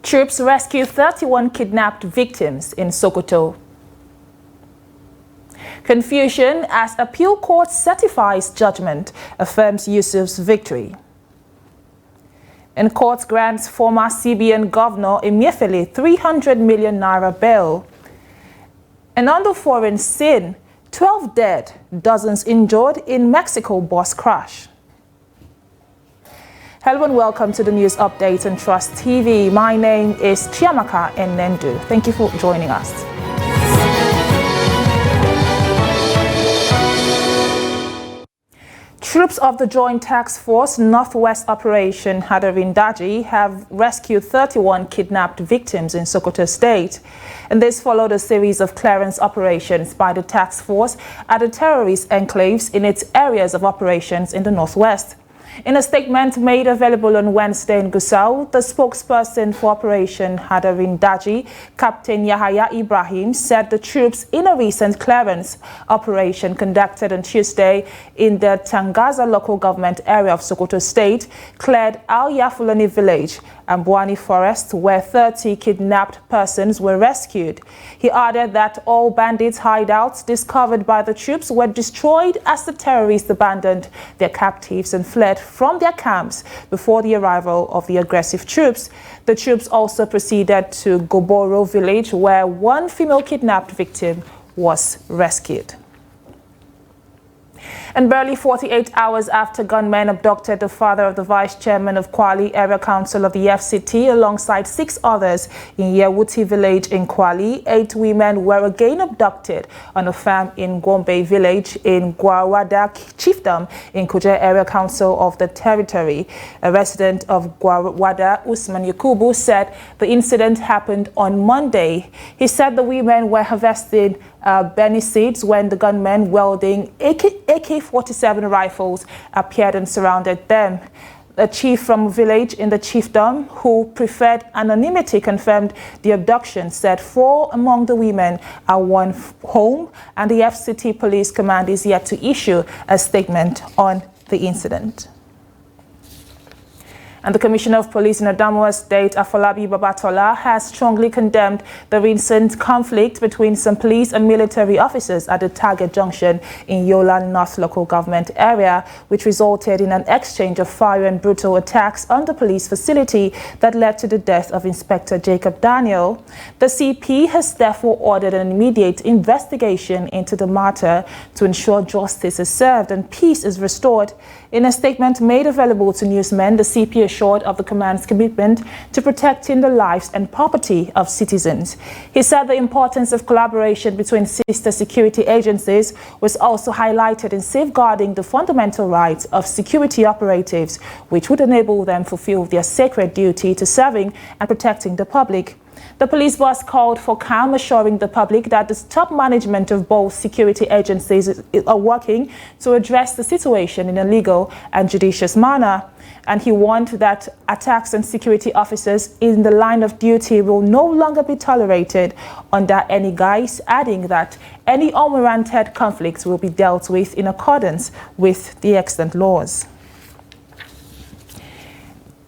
Troops rescue 31 kidnapped victims in Sokoto. Confusion as appeal court certifies judgment, affirms Yusuf's victory. And court grants former CBN Governor Emefiele 300 million naira bail. And on the foreign scene, 12 dead, dozens injured in Mexico bus crash. Hello and welcome to the news update on Trust TV. My name is Chiamaka Enendu. Thank you for joining us. Troops of the Joint Task Force Northwest Operation Hadarindaji have rescued 31 kidnapped victims in Sokoto State. And this followed a series of clearance operations by the task force at the terrorist enclaves in its areas of operations in the Northwest. In a statement made available on Wednesday in Gusau, the spokesperson for Operation Hadarindaji, Captain Yahaya Ibrahim, said the troops in a recent clearance operation conducted on Tuesday in the Tangaza local government area of Sokoto State cleared Al Yafulani village and Buani Forest, where 30 kidnapped persons were rescued. He added that all bandits' hideouts discovered by the troops were destroyed as the terrorists abandoned their captives and fled from their camps before the arrival of the aggressive troops. The troops also proceeded to Goboro village, where one female kidnapped victim was rescued. And barely 48 hours after gunmen abducted the father of the vice chairman of Kwali Area Council of the FCT alongside 6 others in Yewuti village in Kwali, 8 women were again abducted on a farm in Gombe village in Gwarwada chiefdom in Kuje Area Council of the territory. A resident of Gwarwada, Usman Yakubu, said the incident happened on Monday. He said the women were harvesting Benny seeds when the gunmen wielding AK-47 rifles appeared and surrounded them. A chief from a village in the chiefdom who preferred anonymity confirmed the abduction, said 4 among the women are one home, and the FCT police command is yet to issue a statement on the incident. And the Commissioner of Police in Adamawa State, Afolabi Babatola, has strongly condemned the recent conflict between some police and military officers at the Target Junction in Yola North local government area, which resulted in an exchange of fire and brutal attacks on the police facility that led to the death of Inspector Jacob Daniel. The CP has therefore ordered an immediate investigation into the matter to ensure justice is served and peace is restored. In a statement made available to newsmen, the CP assured of the command's commitment to protecting the lives and property of citizens. He said the importance of collaboration between sister security agencies was also highlighted in safeguarding the fundamental rights of security operatives, which would enable them to fulfill their sacred duty to serving and protecting the public. The police boss called for calm, assuring the public that the top management of both security agencies are working to address the situation in a legal and judicious manner. And he warned that attacks on security officers in the line of duty will no longer be tolerated under any guise, adding that any unwarranted conflicts will be dealt with in accordance with the extant laws.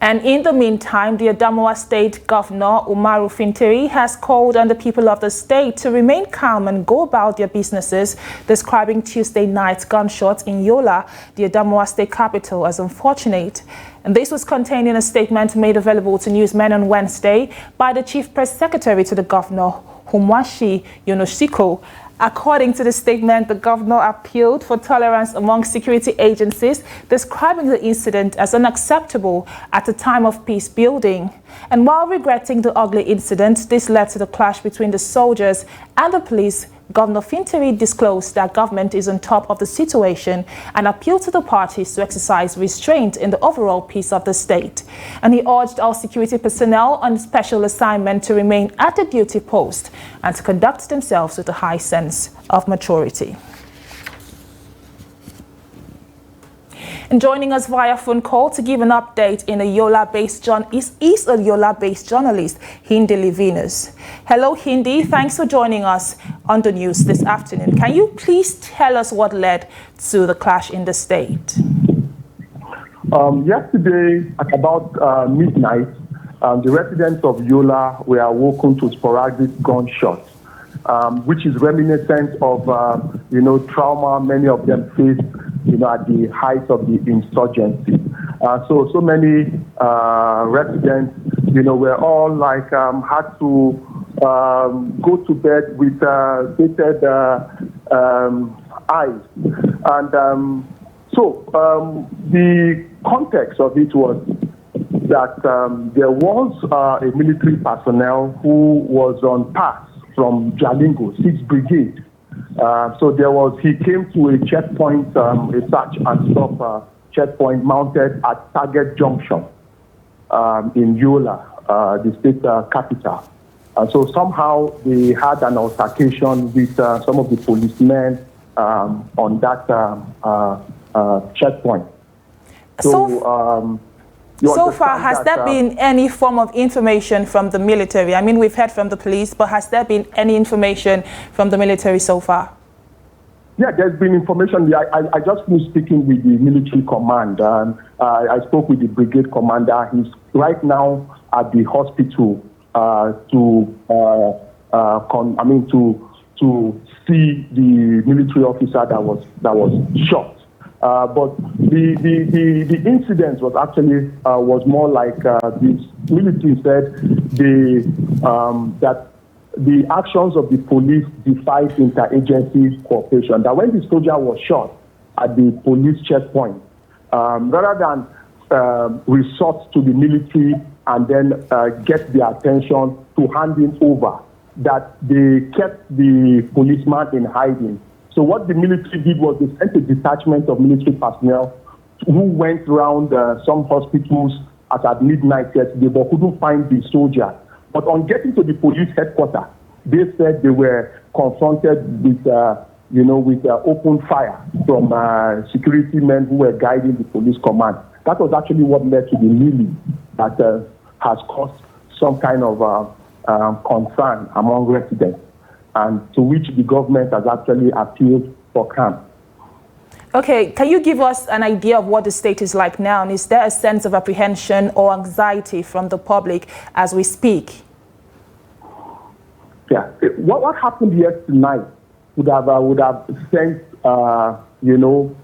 And in the meantime, the Adamawa State Governor, Umaru Fintiri, has called on the people of the state to remain calm and go about their businesses, describing Tuesday night's gunshots in Yola, the Adamawa State capital, as unfortunate. And this was contained in a statement made available to newsmen on Wednesday by the Chief Press Secretary to the Governor, Humwashi Yonoshiko. According to the statement, the governor appealed for tolerance among security agencies, describing the incident as unacceptable at a time of peace building. And while regretting the ugly incident, this led to the clash between the soldiers and the police. Governor Fintiri disclosed that government is on top of the situation and appealed to the parties to exercise restraint in the overall peace of the state. And he urged all security personnel on special assignment to remain at the duty post and to conduct themselves with a high sense of maturity. And joining us via phone call to give an update is a Yola-based journalist, Hindi Livinus. Hello, Hindi. Thanks for joining us on the news this afternoon. Can you please tell us what led to the clash in the state? Yesterday, at about midnight, the residents of Yola were awoken to sporadic gunshots, which is reminiscent of, trauma many of them faced, at the height of the insurgency. So many residents, were all like had to go to bed with bated eyes. And the context of it was that there was a military personnel who was on pass from Jalingo, 6th Brigade. He came to a checkpoint, a search and stop checkpoint mounted at Target Junction in Yola, the state capital. So somehow they had an altercation with some of the policemen on that checkpoint. So far, has there been any form of information from the military? I mean, we've heard from the police, but has there been any information from the military so far? Yeah, there's been information. I just finished speaking with the military command. I spoke with the brigade commander. He's right now at the hospital to see the military officer that was shot. But the incident was actually was more like this military said that the actions of the police defied interagency cooperation. That when the soldier was shot at the police checkpoint, rather than resort to the military and then get their attention to hand him over, that they kept the policeman in hiding. So what the military did was they sent a detachment of military personnel who went around some hospitals at midnight yesterday, but couldn't find the soldier. But on getting to the police headquarters, they said they were confronted with, open fire from security men who were guiding the police command. That was actually what led to the melee that has caused some kind of concern among residents, and to which the government has actually appealed for calm. Okay, can you give us an idea of what the state is like now? And is there a sense of apprehension or anxiety from the public as we speak? Yeah, what happened yesterday night would have sent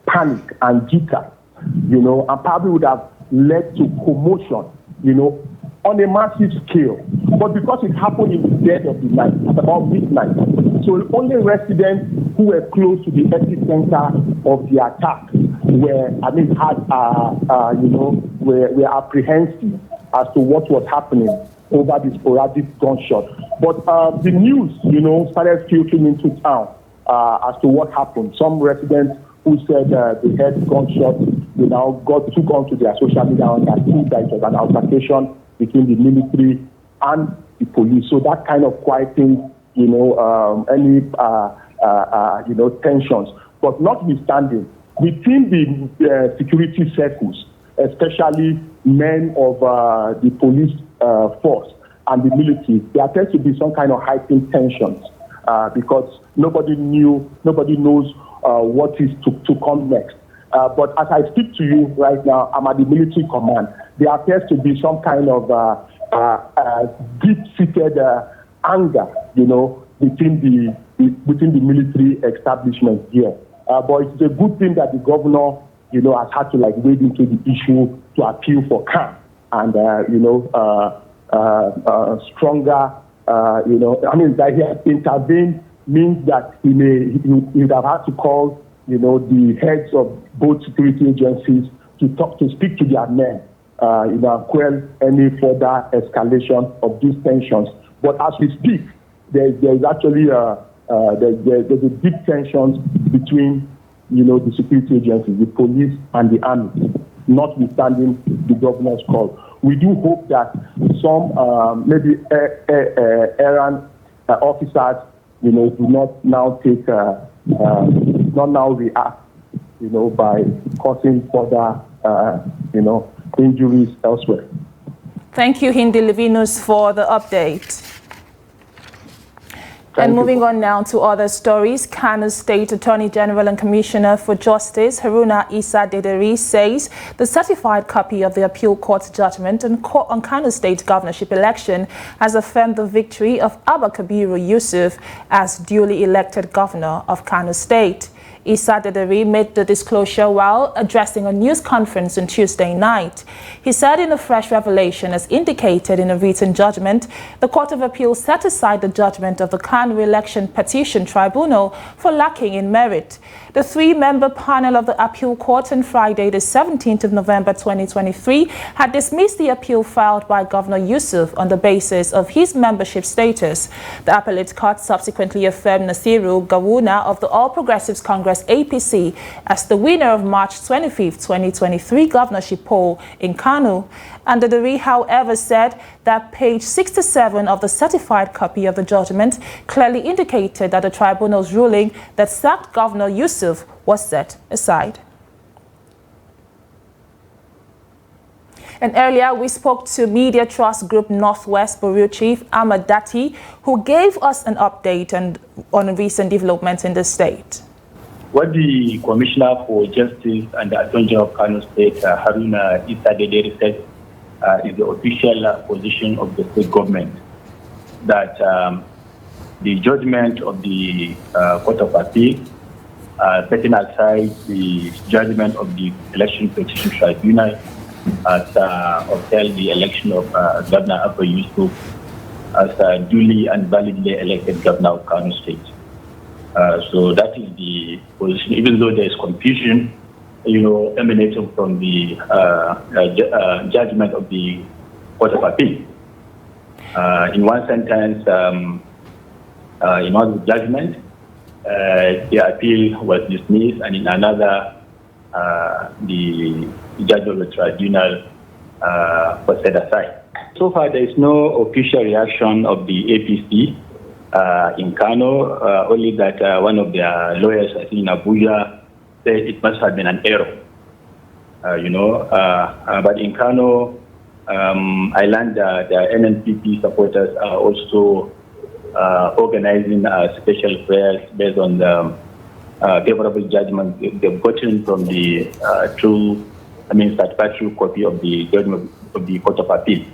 panic and jitter, and probably would have led to commotion, on a massive scale. But because it happened in the dead of the night, at about midnight, so only residents who were close to the epicenter of the attack were apprehensive as to what was happening over the sporadic gunshot. But the news, started filtering into town as to what happened. Some residents who said they heard gunshots, now took onto their social media and understood that it was an altercation between the military and the police. So that kind of quieting, any tensions. But notwithstanding, within the security circles, especially men of the police force and the military, there tends to be some kind of heightened tensions because nobody knows what is to come next. But as I speak to you right now, I'm at the military command. There appears to be some kind of deep-seated anger, within the military establishment here. But it's a good thing that the governor, has had to wade into the issue to appeal for calm and stronger. That he has intervened means that he would have had to call, the heads of both security agencies to speak to their men, quell any further escalation of these tensions. But as we speak, there's actually there's a deep tensions between, the security agencies, the police and the army, notwithstanding the governor's call. We do hope that some maybe errand officers, do not now react, by causing further, injuries elsewhere. Thank you, Hindi Levinus, for the update. And moving on now to other stories, Kano State Attorney General and Commissioner for Justice Haruna Issa Dederi says the certified copy of the appeal court judgment on Kano State governorship election has affirmed the victory of Abba Kabiru Yusuf as duly elected governor of Kano State. Issa Dederi made the disclosure while addressing a news conference on Tuesday night. He said in a fresh revelation, as indicated in a written judgment, the Court of Appeal set aside the judgment of the Kano Election Petition Tribunal for lacking in merit. The three-member panel of the appeal court on Friday, the 17th of November 2023, had dismissed the appeal filed by Governor Yusuf on the basis of his membership status. The appellate court subsequently affirmed Nasiru Gawuna of the All Progressives Congress APC as the winner of March 25, 2023 governorship poll in Kano. And Dederi, however, said that page 67 of the certified copy of the judgment clearly indicated that the tribunal's ruling that sacked Governor Yusuf was set aside. And earlier, we spoke to Media Trust Group Northwest Bureau Chief Ahmad Dati, who gave us an update on recent developments in the state. What the Commissioner for Justice and the Attorney General of Kano State, Haruna Issa Dederi, said is the official position of the state government, that the judgment of the Court of Appeal, setting aside the judgment of the Election Petition Tribunal, has upheld the election of Governor Abba Yusuf as duly and validly elected governor of Kano State. So that is the position, even though there is confusion, emanating from the judgment of the Court of Appeal. In one sentence, in one judgment, the appeal was dismissed, and in another, the judgment of the tribunal was set aside. So far, there is no official reaction of the APC in Kano, only that one of their lawyers, I think in Abuja, said it must have been an error. But in Kano, I learned that the NNPP supporters are also organizing special prayers based on the favorable judgment they've gotten from the certified true copy of the judgment of the Court of Appeal.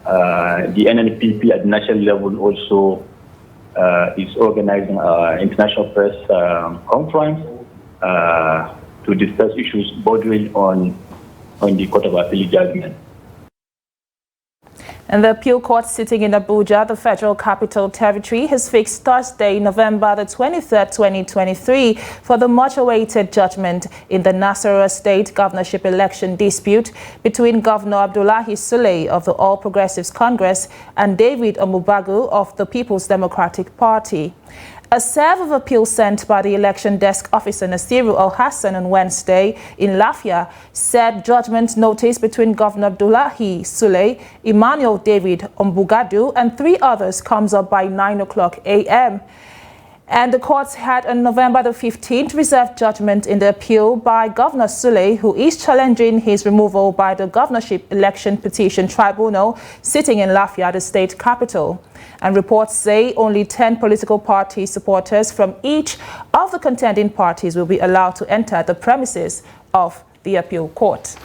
The NNPP at national level also is organizing an international press conference to discuss issues bordering on the Court of Appeal judgment. And the appeal court sitting in Abuja, the Federal Capital Territory, has fixed Thursday, November the 23rd, 2023, for the much-awaited judgment in the Nasarawa State governorship election dispute between Governor Abdullahi Sule of the All Progressives Congress and David Omubagu of the People's Democratic Party. A serve of appeal sent by the election desk officer Nasiru Al-Hassan on Wednesday in Lafia said judgment notice between Governor Abdullahi Sule, Emmanuel David Ombugadu, and 3 others comes up by 9:00 a.m. And the courts had on November the 15th reserved judgment in the appeal by Governor Sule, who is challenging his removal by the Governorship Election Petition Tribunal sitting in Lafia, the state capital. And reports say only 10 political party supporters from each of the contending parties will be allowed to enter the premises of the appeal court.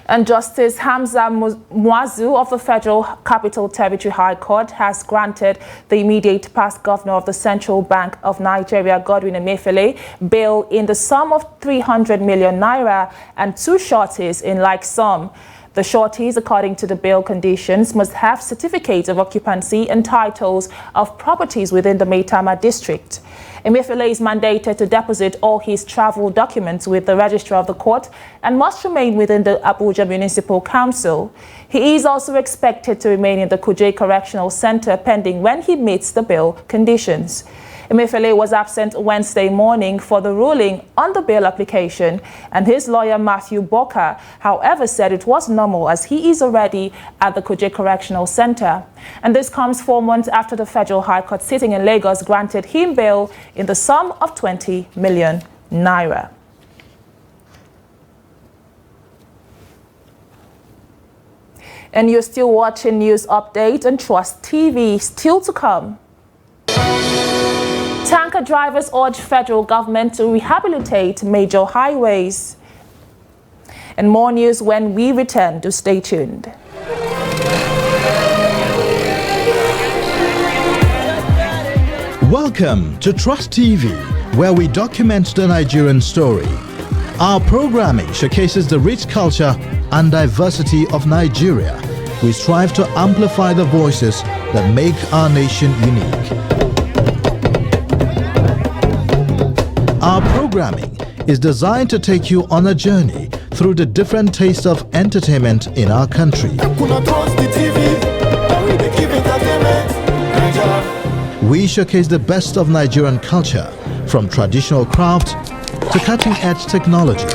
And Justice Hamza Muazu of the Federal Capital Territory High Court has granted the immediate past governor of the Central Bank of Nigeria, Godwin Emefiele, bail in the sum of 300 million naira and 2 sureties in like sum. The sureties, according to the bail conditions, must have certificates of occupancy and titles of properties within the Maitama district. Emefiele is mandated to deposit all his travel documents with the registrar of the court and must remain within the Abuja Municipal Council. He is also expected to remain in the Kuje Correctional Center pending when he meets the bail conditions. Emefiele was absent Wednesday morning for the ruling on the bail application, and his lawyer Matthew Boka, however, said it was normal as he is already at the Kuje Correctional Center. And this comes 4 months after the Federal High Court sitting in Lagos granted him bail in the sum of 20 million naira. And you're still watching News Update on Trust TV. Still to come. Tanker drivers urge federal government to rehabilitate major highways. And more news when we return. Do stay tuned. Welcome to Trust TV, where we document the Nigerian story. Our programming showcases the rich culture and diversity of Nigeria. We strive to amplify the voices that make our nation unique. Our programming is designed to take you on a journey through the different tastes of entertainment in our country. We showcase the best of Nigerian culture, from traditional craft to cutting-edge technology.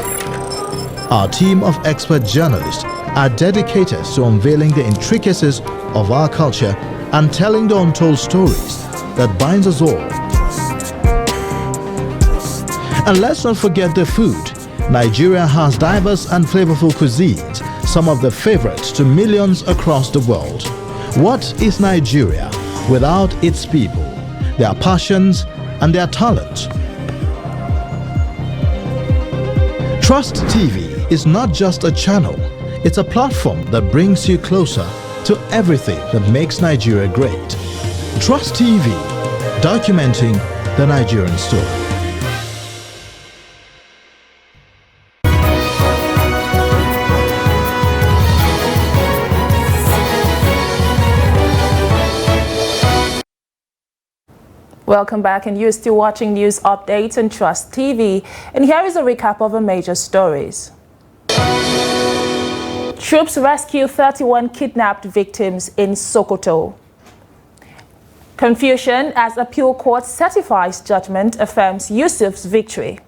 Our team of expert journalists are dedicated to unveiling the intricacies of our culture and telling the untold stories that binds us all. And let's not forget the food. Nigeria has diverse and flavorful cuisines, some of the favorites to millions across the world. What is Nigeria without its people, their passions and their talent? Trust TV is not just a channel, it's a platform that brings you closer to everything that makes Nigeria great. Trust TV, documenting the Nigerian story. Welcome back, and you're still watching news updates on Trust TV. And here is a recap of the major stories. Troops rescue 31 kidnapped victims in Sokoto. Confusion as appeal court certifies judgment affirms Yusuf's victory.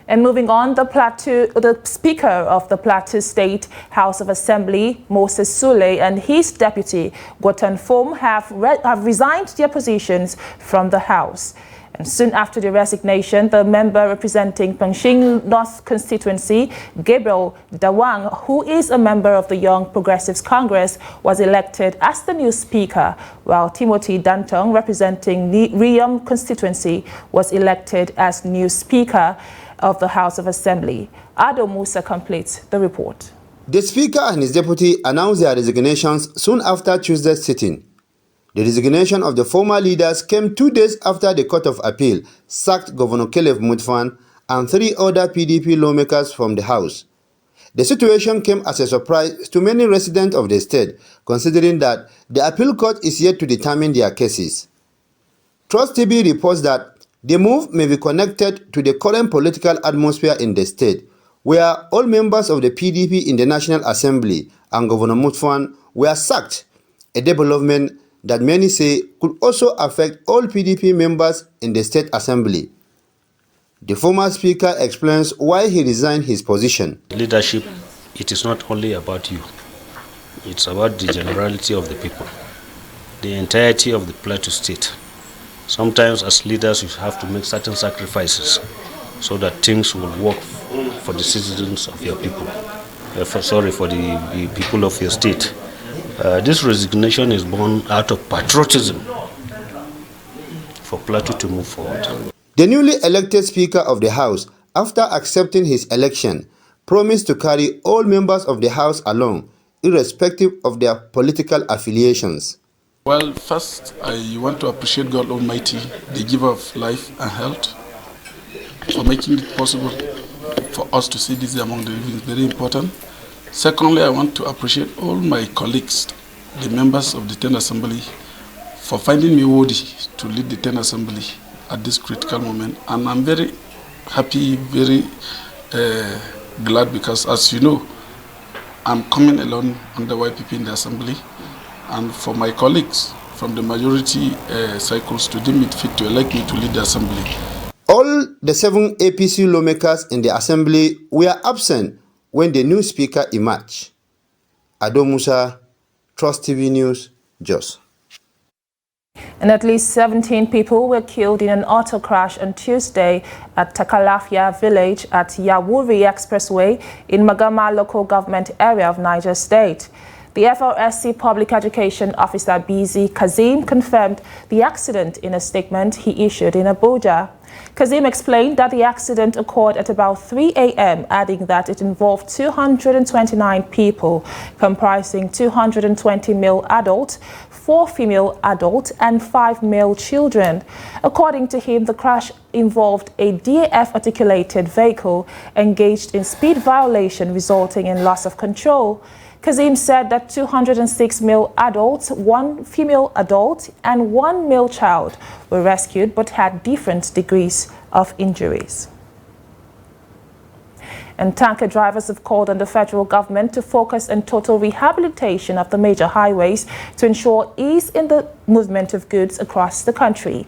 And moving on, the Speaker of the Plateau State House of Assembly, Moses Sule, and his deputy, Gotan Fom, have resigned their positions from the House. And soon after the resignation, the member representing Pankshin North constituency, Gabriel Dawang, who is a member of the Young Progressives Congress, was elected as the new speaker, while Timothy Dantong, representing the Riyam constituency, was elected as new speaker of the House of Assembly. Ado Musa completes the report. The speaker and his deputy announced their resignations soon after Tuesday's sitting. The resignation of the former leaders came 2 days after the Court of Appeal sacked Governor Caleb Mutfan and 3 other PDP lawmakers from the House. The situation came as a surprise to many residents of the state, considering that the appeal court is yet to determine their cases. Trust TV reports that the move may be connected to the current political atmosphere in the state, where all members of the PDP in the National Assembly and Governor Mutfan were sacked, a development that many say could also affect all PDP members in the State Assembly. The former speaker explains why he resigned his position. Leadership, it is not only about you. It's about the generality of the people, the entirety of the Plateau State. Sometimes as leaders you have to make certain sacrifices so that things will work for the citizens of your people, for the people of your state. This resignation is born out of patriotism for Plateau to move forward. The newly elected Speaker of the House, after accepting his election, promised to carry all members of the House along, irrespective of their political affiliations. Well, first, I want to appreciate God Almighty, the giver of life and health, for making it possible for us to see this among the living. It's very important. Secondly, I want to appreciate all my colleagues, the members of the 10th Assembly, for finding me worthy to lead the 10th Assembly at this critical moment. And I'm very happy, very glad, because as you know, I'm coming alone under YPP in the Assembly. And for my colleagues from the majority cycles to deem it fit to elect me to lead the Assembly. All the 7 APC lawmakers in the Assembly were absent when the new speaker emerged. Ado Musa, Trust TV News, Jos. And at least 17 people were killed in an auto crash on Tuesday at Takalafia village at Yawuri Expressway in Magama local government area of Niger State. The FRSC Public Education Officer BZ Kazim confirmed the accident in a statement he issued in Abuja. Kazim explained that the accident occurred at about 3 a.m., adding that it involved 229 people, comprising 220 male adults, 4 female adults, and 5 male children. According to him, the crash involved a DAF-articulated vehicle engaged in speed violation, resulting in loss of control. Kazim said that 206 male adults, 1 female adult, and 1 male child were rescued but had different degrees of injuries. And tanker drivers have called on the federal government to focus on total rehabilitation of the major highways to ensure ease in the movement of goods across the country.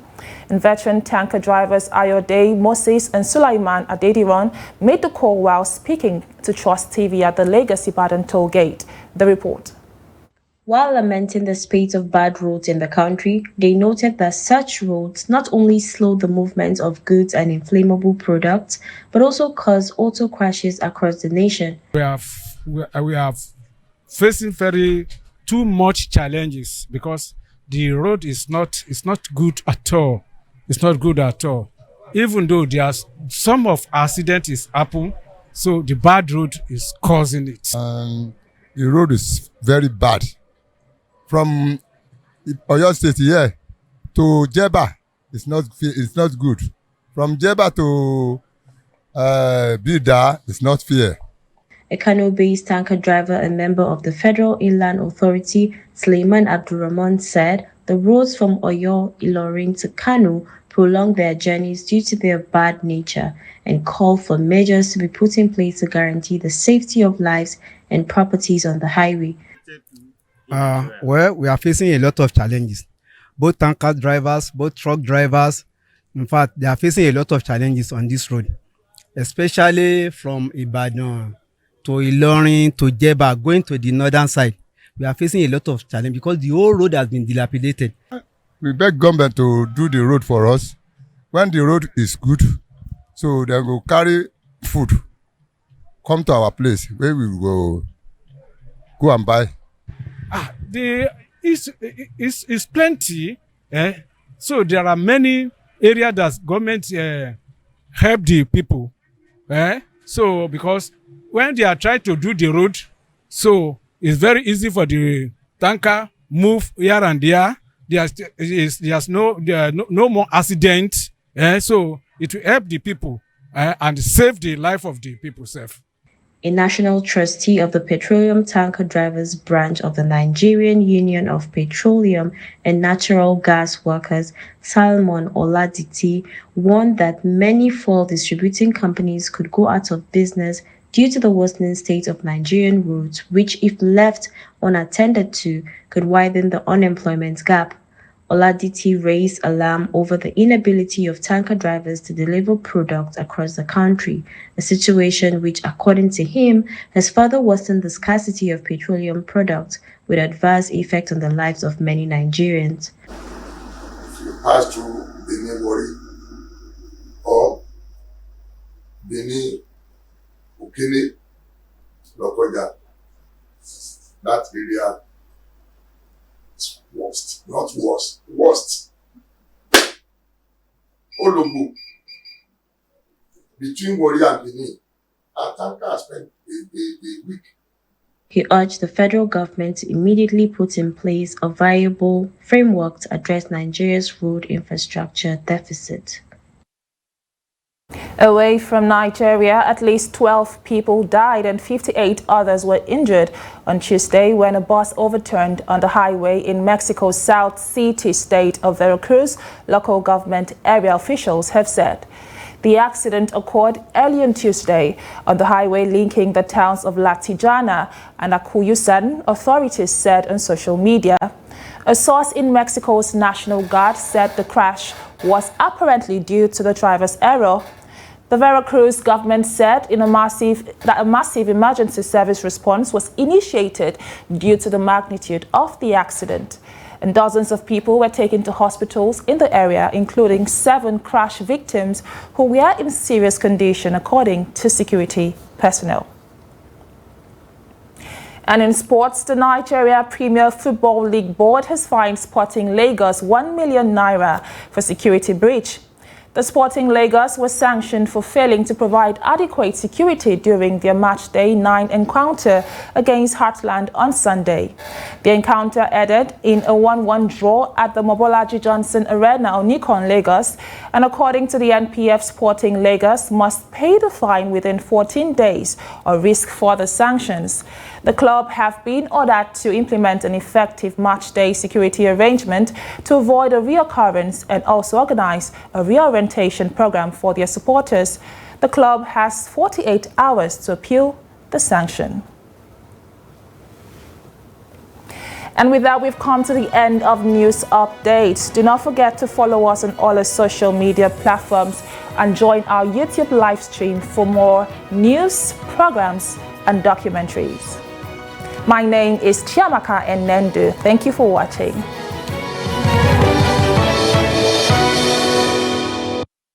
And veteran tanker drivers Ayode Moses and Sulaiman Adediran made the call while speaking to Trust TV at the Lagos-Ibadan toll gate. The report. While lamenting the spate of bad roads in the country, they noted that such roads not only slow the movement of goods and inflammable products, but also cause auto crashes across the nation. We are facing too much challenges because the road is not good at all. It's not good at all. Even though there's some of accident is happen, so the bad road is causing it. The road is very bad. From Oyo State here to Jeba, it's not good. From Jeba to Bida, it's not fair. A Kano-based tanker driver and member of the Federal Inland Authority, Suleiman Abdurrahman, said the roads from Oyo, Ilorin to Kano prolong their journeys due to their bad nature and called for measures to be put in place to guarantee the safety of lives and properties on the highway. Well, we are facing a lot of challenges. Both tanker drivers, both truck drivers, in fact, they are facing a lot of challenges on this road, especially from Ibadan to Ilorin to Jeba, going to the northern side. We are facing a lot of challenges because the whole road has been dilapidated. We beg government to do the road for us. When the road is good, so they will carry food, come to our place where we will go and buy. It's plenty. So there are many areas that government help the people. So because when they are trying to do the road, so it's very easy for the tanker move here and there. There's no more accident. So it will help the people and save the life of the people safe. A national trustee of the Petroleum Tanker Drivers Branch of the Nigerian Union of Petroleum and Natural Gas Workers, Salmon Oladiti, warned that many fuel distributing companies could go out of business due to the worsening state of Nigerian roads, which, if left unattended to, could widen the unemployment gap. Oladiti raised alarm over the inability of tanker drivers to deliver products across the country, a situation which, according to him, has further worsened the scarcity of petroleum products with adverse effect on the lives of many Nigerians. If you pass through Benin Wari or Benin Ukini Lokoja, that area is worst, not worse, worst. Olombo, between Wari and Benin, our tanker spent a week. He urged the federal government to immediately put in place a viable framework to address Nigeria's road infrastructure deficit. Away from Nigeria, at least 12 people died and 58 others were injured on Tuesday when a bus overturned on the highway in Mexico's South City state of Veracruz, local government area officials have said. The accident occurred early on Tuesday on the highway linking the towns of La Tijana and Acuyusan, authorities said on social media. A source in Mexico's National Guard said the crash was apparently due to the driver's error. The Veracruz government said that a massive emergency service response was initiated due to the magnitude of the accident. And dozens of people were taken to hospitals in the area, including 7 crash victims who were in serious condition, according to security personnel. And in sports, the Nigeria Premier Football League Board has fined Sporting Lagos 1 million naira for security breach. The Sporting Lagos was sanctioned for failing to provide adequate security during their matchday 9 encounter against Heartland on Sunday. The encounter ended in a 1-1 draw at the Mobolaji Johnson Arena on Nikon, Lagos, and according to the NPF, Sporting Lagos must pay the fine within 14 days or risk further sanctions. The club have been ordered to implement an effective matchday security arrangement to avoid a reoccurrence and also organize a reorientation program for their supporters. The club has 48 hours to appeal the sanction. And with that, we've come to the end of news updates. Do not forget to follow us on all our social media platforms and join our YouTube live stream for more news, programs, and documentaries. My name is Chiamaka Nendu. Thank you for watching.